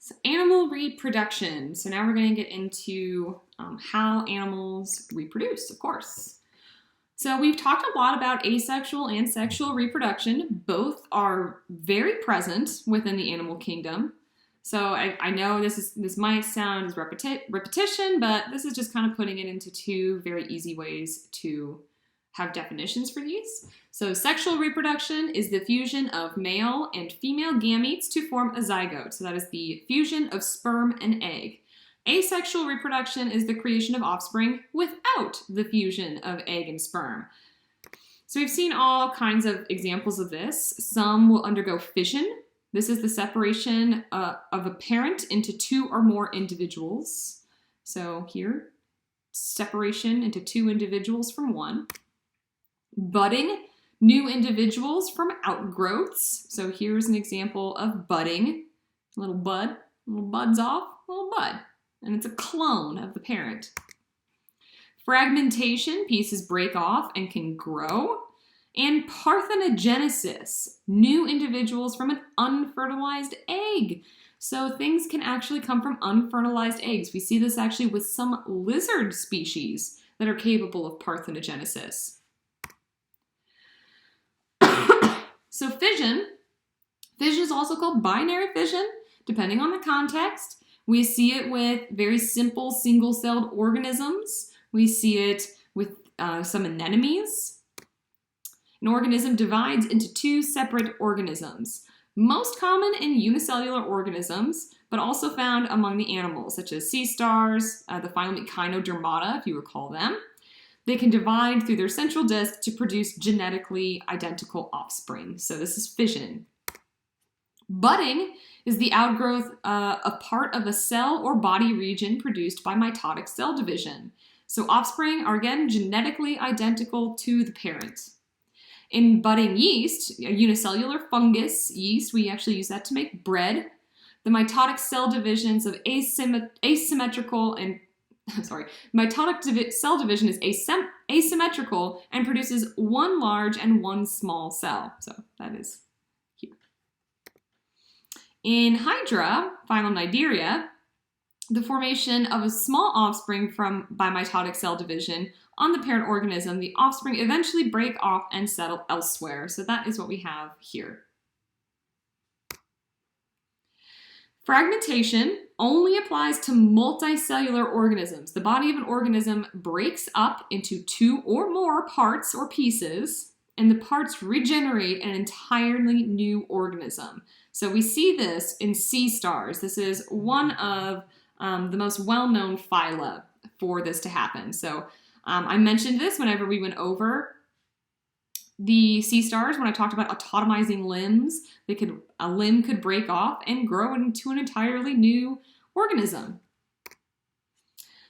So animal reproduction. So now we're going to get into how animals reproduce, of course. So we've talked a lot about asexual and sexual reproduction. Both are very present within the animal kingdom. So I know this might sound as repetition, but this is just kind of putting it into two very easy ways to have definitions for these. So sexual reproduction is the fusion of male and female gametes to form a zygote. So that is the fusion of sperm and egg. Asexual reproduction is the creation of offspring without the fusion of egg and sperm. So we've seen all kinds of examples of this. Some will undergo fission. This is the separation of a parent into two or more individuals. So here, separation into two individuals from one. Budding, new individuals from outgrowths. So here's an example of budding. A little bud's off, a little bud. And it's a clone of the parent. Fragmentation, pieces break off and can grow. And parthenogenesis, new individuals from an unfertilized egg. So things can actually come from unfertilized eggs. We see this actually with some lizard species that are capable of parthenogenesis. So fission is also called binary fission, depending on the context. We see it with very simple single-celled organisms. We see it with some anemones. An organism divides into two separate organisms, most common in unicellular organisms, but also found among the animals, such as sea stars, the phylum Echinodermata, if you recall them. They can divide through their central disc to produce genetically identical offspring. So this is fission. Budding is the outgrowth of part of a cell or body region produced by mitotic cell division. So offspring are again genetically identical to the parent. In budding yeast, a unicellular fungus yeast, we actually use that to make bread. The mitotic cell divisions of asymmetrical and mitotic cell division is asymmetrical and produces one large and one small cell. So that is here. In Hydra, phylum Nidaria, the formation of a small offspring by mitotic cell division on the parent organism, the offspring eventually break off and settle elsewhere. So that is what we have here. Fragmentation only applies to multicellular organisms. The body of an organism breaks up into two or more parts or pieces, and the parts regenerate an entirely new organism. So we see this in sea stars. This is one of the most well-known phyla for this to happen. So I mentioned this whenever we went over the sea stars, when I talked about autotomizing limbs. A limb could break off and grow into an entirely new organism.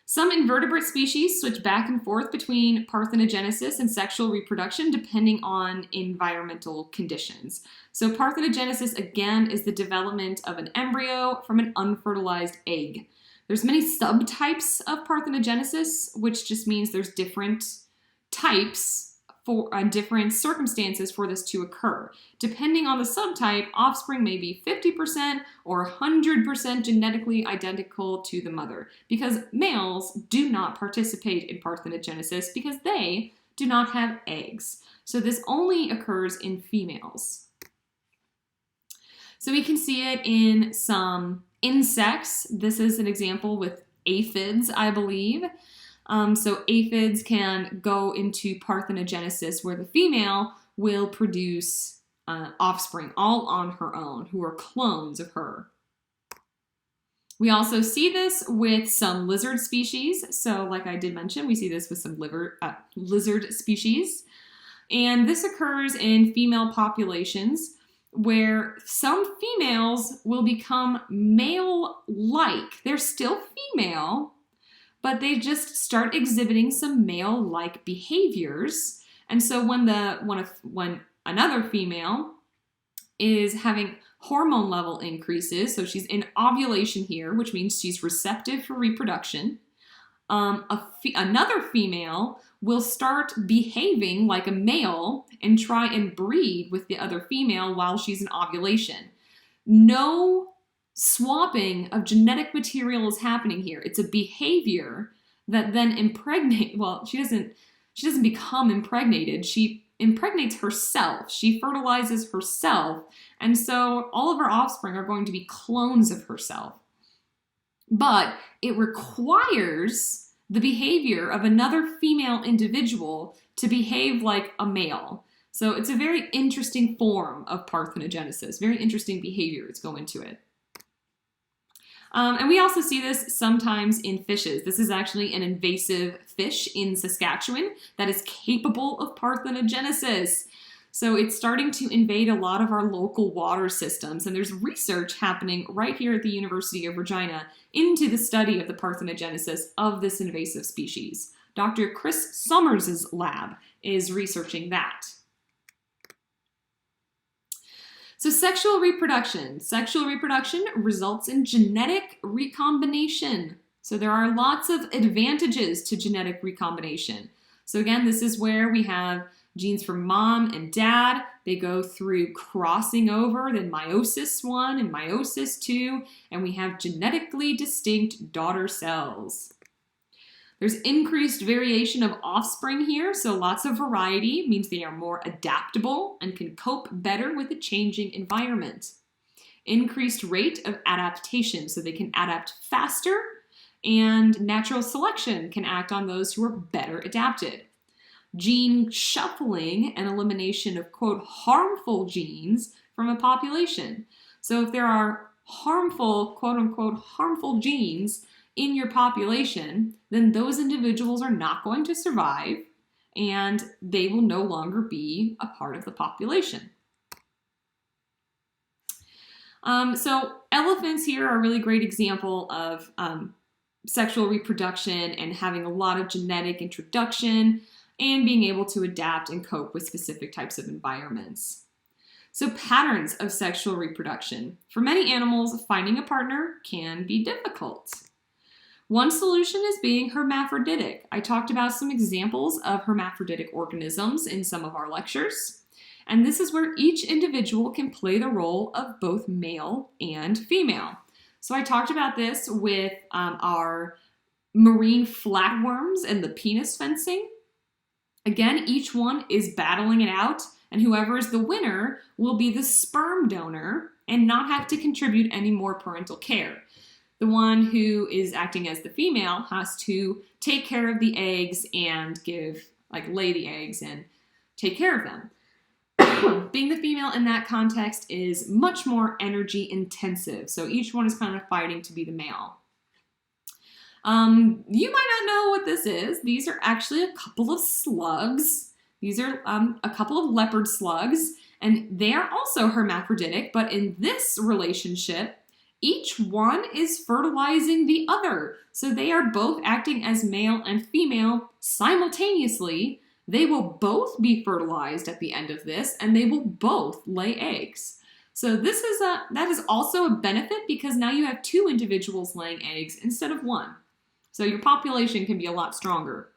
Some invertebrate species switch back and forth between parthenogenesis and sexual reproduction depending on environmental conditions. So parthenogenesis, again, is the development of an embryo from an unfertilized egg. There's many subtypes of parthenogenesis, which just means there's different types for different circumstances for this to occur. Depending on the subtype, offspring may be 50% or 100% genetically identical to the mother, because males do not participate in parthenogenesis because they do not have eggs. So this only occurs in females. So we can see it in some insects. This is an example with aphids, I believe. So aphids can go into parthenogenesis where the female will produce offspring all on her own, who are clones of her. We also see this with some lizard species. So like I did mention, we see this with some lizard species. And this occurs in female populations where some females will become male-like. They're still female, but they just start exhibiting some male-like behaviors. And so when another female is having hormone level increases, so she's in ovulation here, which means she's receptive for reproduction, another female will start behaving like a male and try and breed with the other female while she's in ovulation. No swapping of genetic material is happening here. It's a behavior that then she doesn't become impregnated. She impregnates herself. She fertilizes herself. And so all of her offspring are going to be clones of herself. But it requires the behavior of another female individual to behave like a male. So it's a very interesting form of parthenogenesis, very interesting behaviors go into it. And we also see this sometimes in fishes. This is actually an invasive fish in Saskatchewan that is capable of parthenogenesis. So it's starting to invade a lot of our local water systems. And there's research happening right here at the University of Regina into the study of the parthenogenesis of this invasive species. Dr. Chris Summers' lab is researching that. So sexual reproduction. Sexual reproduction results in genetic recombination. So there are lots of advantages to genetic recombination. So again, this is where we have genes from mom and dad. They go through crossing over, then meiosis 1 and meiosis 2, and we have genetically distinct daughter cells. There's increased variation of offspring here, so lots of variety means they are more adaptable and can cope better with a changing environment. Increased rate of adaptation, so they can adapt faster, and natural selection can act on those who are better adapted. Gene shuffling and elimination of, quote, harmful genes from a population. So if there are harmful, quote unquote, harmful genes in your population, then those individuals are not going to survive and they will no longer be a part of the population. So elephants here are a really great example of sexual reproduction and having a lot of genetic introduction and being able to adapt and cope with specific types of environments. So patterns of sexual reproduction. For many animals, finding a partner can be difficult. One solution is being hermaphroditic. I talked about some examples of hermaphroditic organisms in some of our lectures. And this is where each individual can play the role of both male and female. So I talked about this with our marine flatworms and the penis fencing. Again, each one is battling it out, and whoever is the winner will be the sperm donor and not have to contribute any more parental care. The one who is acting as the female has to take care of the eggs and lay the eggs and take care of them. Being the female in that context is much more energy intensive. So each one is kind of fighting to be the male. You might not know what this is. These are actually a couple of slugs. These are a couple of leopard slugs, and they are also hermaphroditic, but in this relationship, each one is fertilizing the other. So they are both acting as male and female simultaneously. They will both be fertilized at the end of this, and they will both lay eggs. So that is also a benefit because now you have two individuals laying eggs instead of one. So your population can be a lot stronger.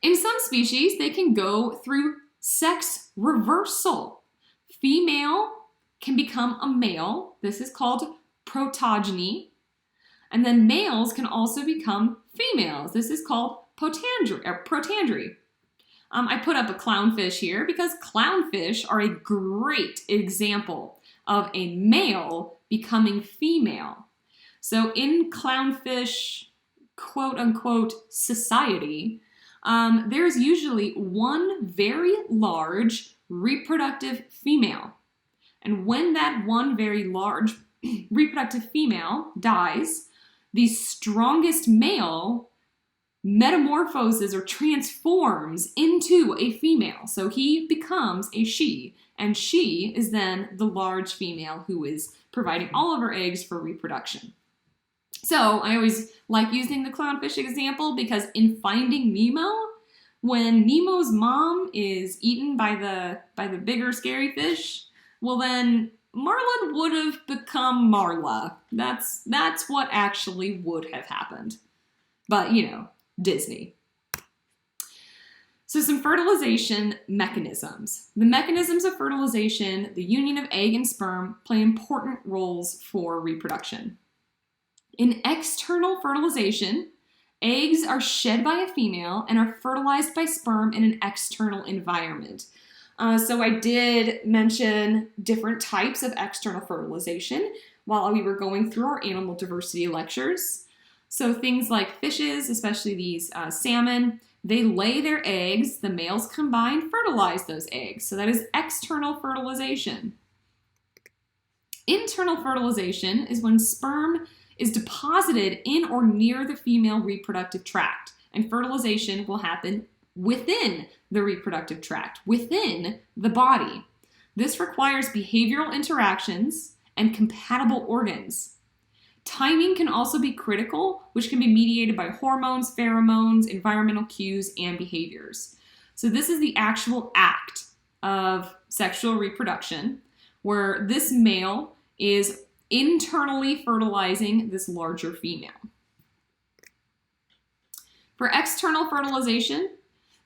In some species, they can go through sex reversal. Female can become a male. This is called protogeny. And then males can also become females. This is called protandry. I put up a clownfish here because clownfish are a great example of a male becoming female. So in clownfish, quote unquote, society, there's usually one very large reproductive female. And when that one very large reproductive female dies, the strongest male metamorphoses or transforms into a female. So he becomes a she, and she is then the large female who is providing all of her eggs for reproduction. So I always like using the clownfish example because in Finding Nemo, when Nemo's mom is eaten by the bigger scary fish, well then Marlin would have become Marla. That's what actually would have happened. But, Disney. So some fertilization mechanisms. The mechanisms of fertilization, the union of egg and sperm, play important roles for reproduction. In external fertilization, eggs are shed by a female and are fertilized by sperm in an external environment. So I did mention different types of external fertilization while we were going through our animal diversity lectures. So things like fishes, especially these salmon, they lay their eggs, the males combine, fertilize those eggs. So that is external fertilization. Internal fertilization is when sperm is deposited in or near the female reproductive tract, and fertilization will happen within the reproductive tract, within the body. This requires behavioral interactions and compatible organs. Timing can also be critical, which can be mediated by hormones, pheromones, environmental cues, and behaviors. So this is the actual act of sexual reproduction, where this male is internally fertilizing this larger female. For external fertilization,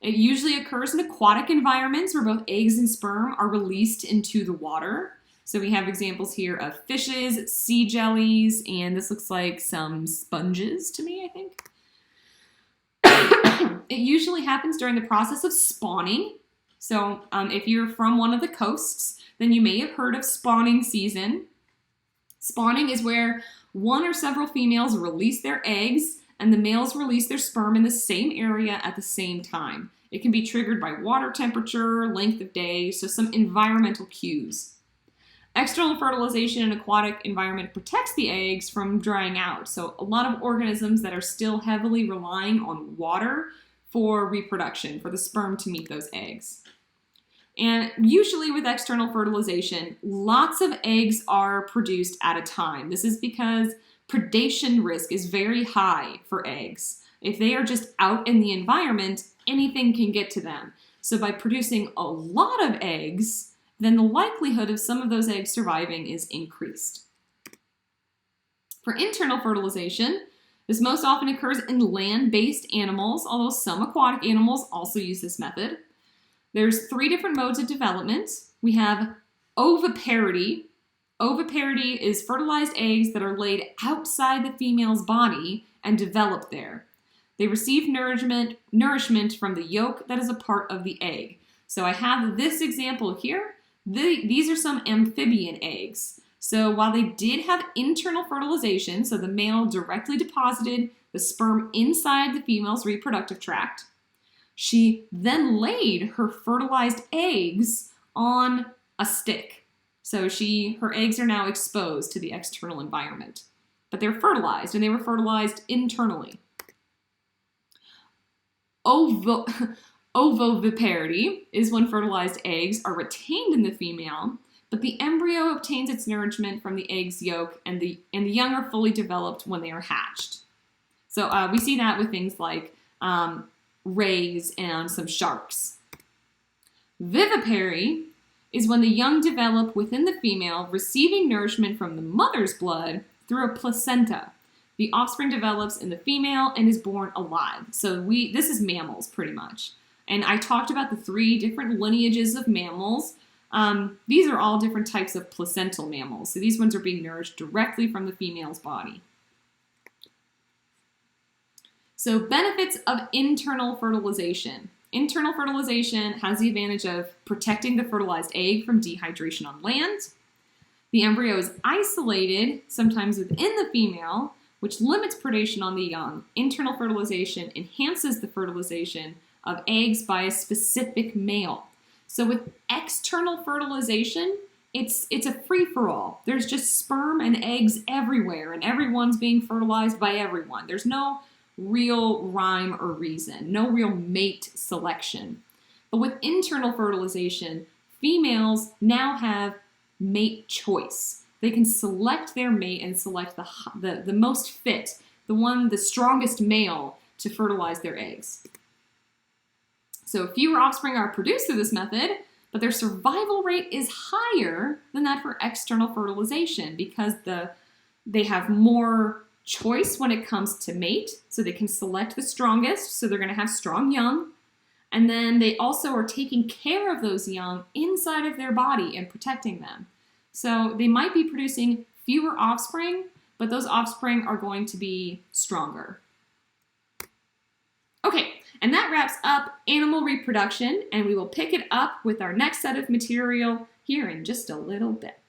it usually occurs in aquatic environments where both eggs and sperm are released into the water. So we have examples here of fishes, sea jellies, and this looks like some sponges to me, I think. It usually happens during the process of spawning. So if you're from one of the coasts, then you may have heard of spawning season. Spawning is where one or several females release their eggs and the males release their sperm in the same area at the same time. It can be triggered by water temperature, length of day, so some environmental cues. External fertilization in an aquatic environment protects the eggs from drying out. So a lot of organisms that are still heavily relying on water for reproduction, for the sperm to meet those eggs. And usually with external fertilization, lots of eggs are produced at a time. This is because predation risk is very high for eggs. If they are just out in the environment, anything can get to them. So by producing a lot of eggs, then the likelihood of some of those eggs surviving is increased. For internal fertilization, this most often occurs in land-based animals, although some aquatic animals also use this method. There's 3 different modes of development. We have oviparity. Oviparity is fertilized eggs that are laid outside the female's body and develop there. They receive nourishment from the yolk that is a part of the egg. So I have this example here. These are some amphibian eggs. So while they did have internal fertilization, so the male directly deposited the sperm inside the female's reproductive tract, she then laid her fertilized eggs on a stick. So her eggs are now exposed to the external environment. But they're fertilized, and they were fertilized internally. Ovoviparity is when fertilized eggs are retained in the female, but the embryo obtains its nourishment from the egg's yolk, and the young are fully developed when they are hatched. So we see that with things like rays and some sharks. Vivipary is when the young develop within the female, receiving nourishment from the mother's blood through a placenta. The offspring develops in the female and is born alive. So this is mammals pretty much. And I talked about the 3 different lineages of mammals. These are all different types of placental mammals. So these ones are being nourished directly from the female's body. So benefits of internal fertilization. Internal fertilization has the advantage of protecting the fertilized egg from dehydration on land. The embryo is isolated, sometimes within the female, which limits predation on the young. Internal fertilization enhances the fertilization of eggs by a specific male. So with external fertilization, it's a free-for-all. There's just sperm and eggs everywhere, and everyone's being fertilized by everyone. There's no real rhyme or reason, no real mate selection. But with internal fertilization, females now have mate choice. They can select their mate and select the most fit, the strongest male to fertilize their eggs. So fewer offspring are produced through this method, but their survival rate is higher than that for external fertilization because they have more choice when it comes to mate, so they can select the strongest, so they're going to have strong young. And then they also are taking care of those young inside of their body and protecting them. So they might be producing fewer offspring, but those offspring are going to be stronger. Okay, and that wraps up animal reproduction, and we will pick it up with our next set of material here in just a little bit.